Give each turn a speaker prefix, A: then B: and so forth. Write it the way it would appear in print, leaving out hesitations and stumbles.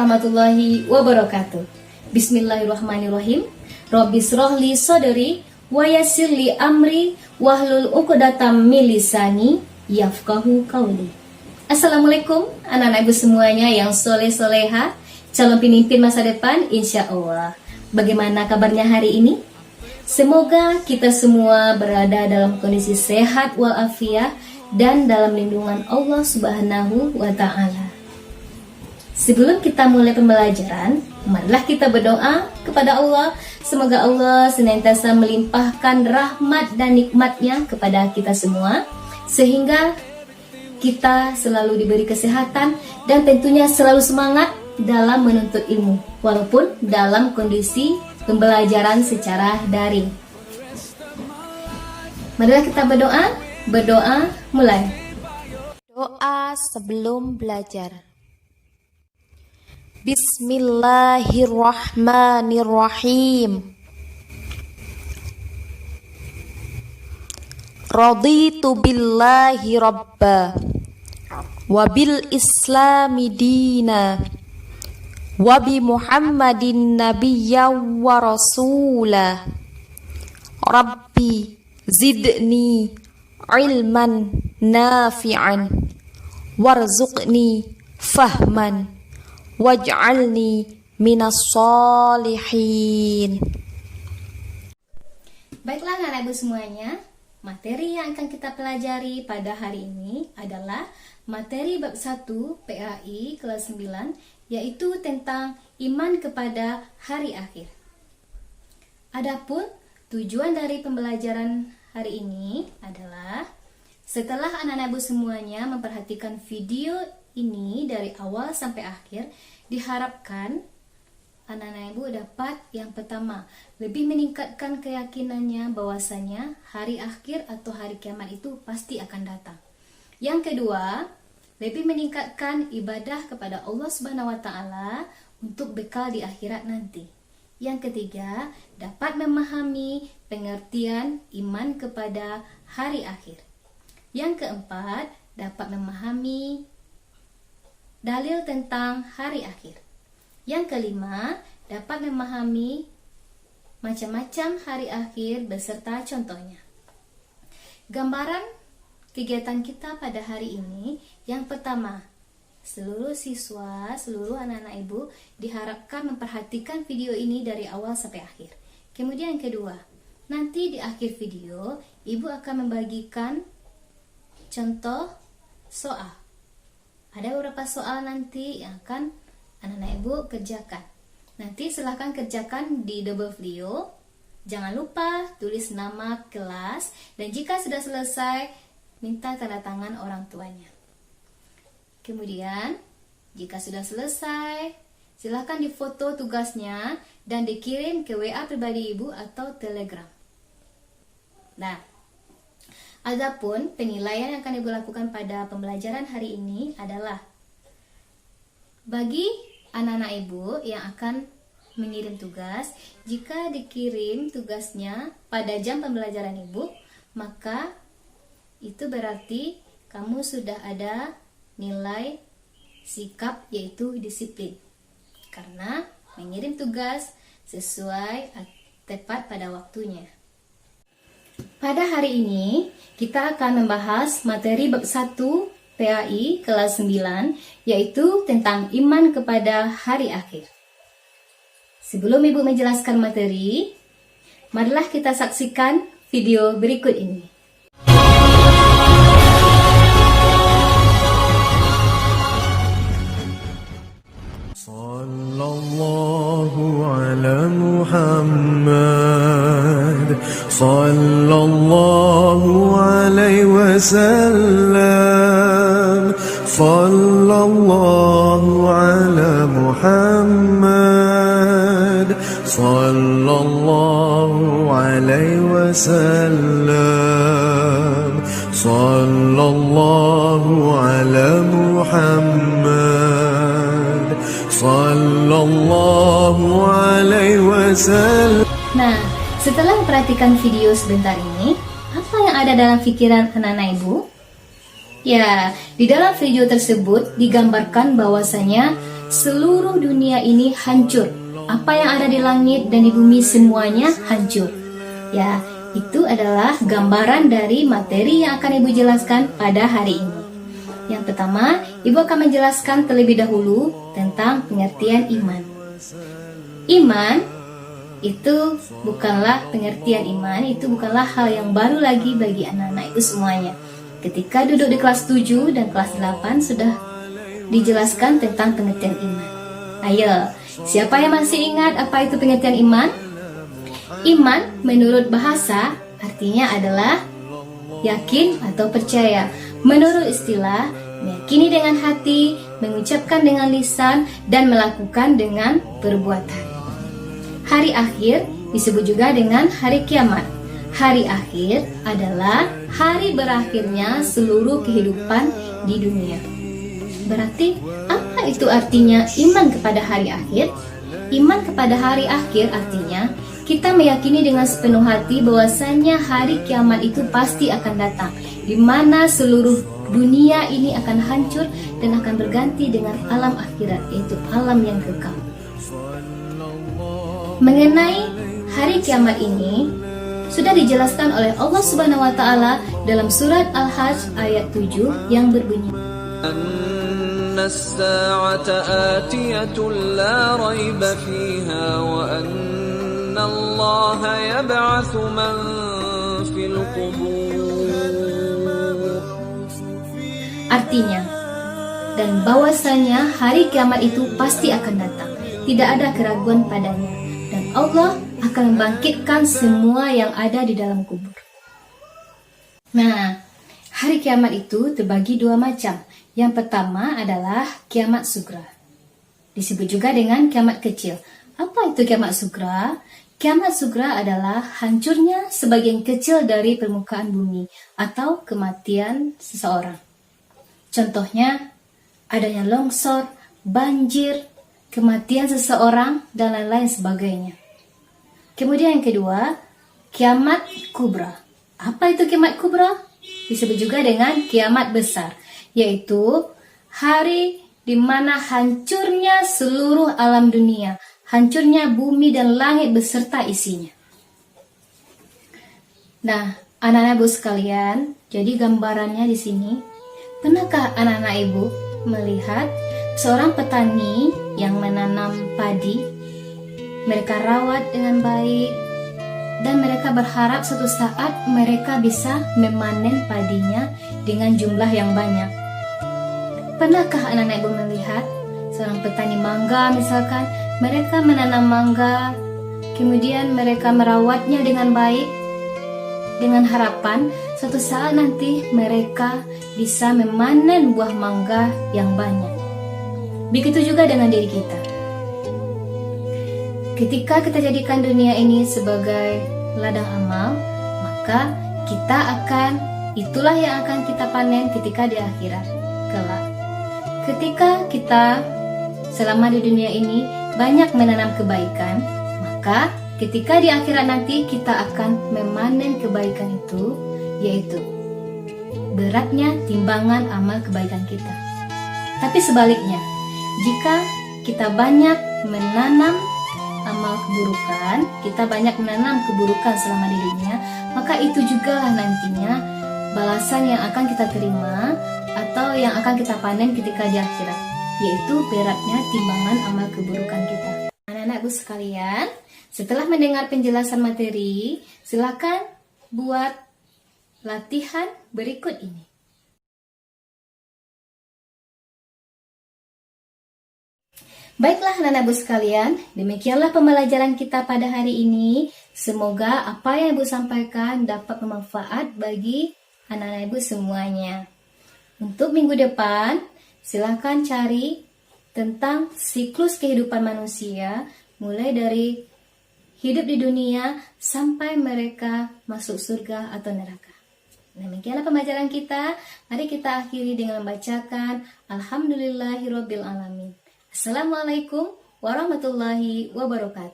A: warahmatullahi wabarakatuh. Bismillahirrahmanirrahim. Rabbis rohli sodri wa yassirli amri wahlul uqdatam min lisani yafqahu qauli. Assalamualaikum anak-anak ibu semuanya yang soleh-soleha, calon pemimpin masa depan insya Allah. Bagaimana kabarnya hari ini? Semoga kita semua berada dalam kondisi sehat walafiat dan dalam lindungan Allah Subhanahu wa Ta'ala. Sebelum kita mulai pembelajaran, marilah kita berdoa kepada Allah. Semoga Allah senantiasa melimpahkan rahmat dan nikmatnya kepada kita semua, sehingga kita selalu diberi kesehatan dan tentunya selalu semangat dalam menuntut ilmu, walaupun dalam kondisi pembelajaran secara daring. Marilah kita berdoa mulai.
B: Doa sebelum belajar. Bismillahirrahmanirrahim. Raditu billahi rabba wa bil islami dina wa bi muhammadin nabiyya wa rasula. Rabbi zidni ilman nafi'an warzuqni fahman waj'alni minas solihin.
A: Baiklah anak ibu semuanya, materi yang akan kita pelajari pada hari ini adalah materi bab 1 PAI kelas 9, yaitu tentang iman kepada hari akhir. Adapun tujuan dari pembelajaran hari ini adalah setelah anak-anak ibu semuanya memperhatikan video ini dari awal sampai akhir, diharapkan anak-anak ibu dapat yang pertama, lebih meningkatkan keyakinannya bahwasanya hari akhir atau hari kiamat itu pasti akan datang. Yang kedua, lebih meningkatkan ibadah kepada Allah Subhanahu wa Ta'ala untuk bekal di akhirat nanti. Yang ketiga, dapat memahami pengertian iman kepada hari akhir. Yang keempat, dapat memahami dalil tentang hari akhir. Yang kelima, dapat memahami macam-macam hari akhir beserta contohnya. Gambaran kegiatan kita pada hari ini, yang pertama, seluruh siswa, seluruh anak-anak ibu diharapkan memperhatikan video ini dari awal sampai akhir. Kemudian yang kedua, nanti di akhir video, ibu akan membagikan contoh soal. Ada beberapa soal nanti yang akan anak-anak ibu kerjakan. Nanti silahkan kerjakan di double video. Jangan lupa tulis nama kelas, dan jika sudah selesai, minta tanda tangan orang tuanya. Kemudian, jika sudah selesai, silahkan difoto tugasnya dan dikirim ke WA pribadi ibu atau Telegram. Nah, adapun penilaian yang akan ibu lakukan pada pembelajaran hari ini adalah bagi anak-anak ibu yang akan mengirim tugas, jika dikirim tugasnya pada jam pembelajaran ibu, maka itu berarti kamu sudah ada nilai sikap, yaitu disiplin, karena mengirim tugas sesuai tepat pada waktunya. Pada hari ini, kita akan membahas materi bab 1 PAI kelas 9, yaitu tentang iman kepada hari akhir. Sebelum ibu menjelaskan materi, marilah kita saksikan video berikut ini.
C: Sallallahu ala Muhammad, sallallahu alaihi wasallam, sallallahu ala Muhammad, sallallahu alaihi wasallam, sallallahu ala Muhammad, sallallahu alaihi wasallam.
A: Nah, setelah memperhatikan video sebentar ini, apa yang ada dalam pikiran anak-anak ibu? Ya, di dalam video tersebut digambarkan bahwasanya seluruh dunia ini hancur. Apa yang ada di langit dan di bumi semuanya hancur. Ya, itu adalah gambaran dari materi yang akan Ibu jelaskan pada hari ini. Yang pertama, Ibu akan menjelaskan terlebih dahulu tentang pengertian iman. Iman itu bukanlah pengertian iman, itu bukanlah hal yang baru lagi bagi anak-anak Ibu semuanya. Ketika duduk di kelas 7 dan kelas 8 sudah dijelaskan tentang pengertian iman. Ayo, siapa yang masih ingat apa itu pengertian iman? Iman menurut bahasa artinya adalah yakin atau percaya. Menurut istilah, meyakini dengan hati, mengucapkan dengan lisan, dan melakukan dengan perbuatan. Hari akhir disebut juga dengan hari kiamat. Hari akhir adalah hari berakhirnya seluruh kehidupan di dunia. Berarti, apa itu artinya iman kepada hari akhir? Iman kepada hari akhir artinya kita meyakini dengan sepenuh hati bahwasanya hari kiamat itu pasti akan datang, di mana seluruh dunia ini akan hancur dan akan berganti dengan alam akhirat, yaitu alam yang kekal. Mengenai hari kiamat ini sudah dijelaskan oleh Allah Subhanahu wa taala dalam surat Al-Hajj ayat 7 yang berbunyi
D: الساعة آتية لا ريب فيها وأن الله يبعث من في القبور.
A: Artinya, dan bahwasanya hari kiamat itu pasti akan datang, tidak ada keraguan padanya, dan Allah akan membangkitkan semua yang ada di dalam kubur. Nah, hari kiamat itu terbagi dua macam. Yang pertama adalah kiamat sugra. Disebut juga dengan kiamat kecil. Apa itu kiamat sugra? Kiamat sugra adalah hancurnya sebagian kecil dari permukaan bumi atau kematian seseorang. Contohnya, adanya longsor, banjir, kematian seseorang, dan lain-lain sebagainya. Kemudian yang kedua, kiamat kubra. Apa itu kiamat kubra? Disebut juga dengan kiamat besar, yaitu hari di mana hancurnya seluruh alam dunia, hancurnya bumi dan langit beserta isinya. Nah, anak-anak Ibu sekalian, jadi gambarannya di sini, pernahkah anak-anak Ibu melihat seorang petani yang menanam padi? Mereka rawat dengan baik, dan mereka berharap suatu saat mereka bisa memanen padinya dengan jumlah yang banyak. Pernahkah anak-anak Ibu melihat seorang petani mangga misalkan, mereka menanam mangga, kemudian mereka merawatnya dengan baik, dengan harapan suatu saat nanti mereka bisa memanen buah mangga yang banyak. Begitu juga dengan diri kita. Ketika kita jadikan dunia ini sebagai ladang amal, maka itulah yang akan kita panen ketika di akhirat kelak. Ketika kita selama di dunia ini banyak menanam kebaikan, maka ketika di akhirat nanti kita akan memanen kebaikan itu, yaitu beratnya timbangan amal kebaikan kita. Tapi sebaliknya, jika kita banyak menanam amal keburukan, kita banyak menanam keburukan selama di dunia, maka itu jugalah nantinya balasan yang akan kita terima atau yang akan kita panen ketika di akhirat, yaitu beratnya timbangan amal keburukan kita. Anak-anakku sekalian, setelah mendengar penjelasan materi, silakan buat latihan berikut ini. Baiklah anak-anak Ibu sekalian, demikianlah pembelajaran kita pada hari ini. Semoga apa yang Ibu sampaikan dapat bermanfaat bagi anak-anak Ibu semuanya. Untuk minggu depan, silakan cari tentang siklus kehidupan manusia, mulai dari hidup di dunia sampai mereka masuk surga atau neraka. Demikianlah pembelajaran kita. Mari kita akhiri dengan membacakan Alhamdulillahirobbilalamin. Assalamualaikum warahmatullahi wabarakatuh.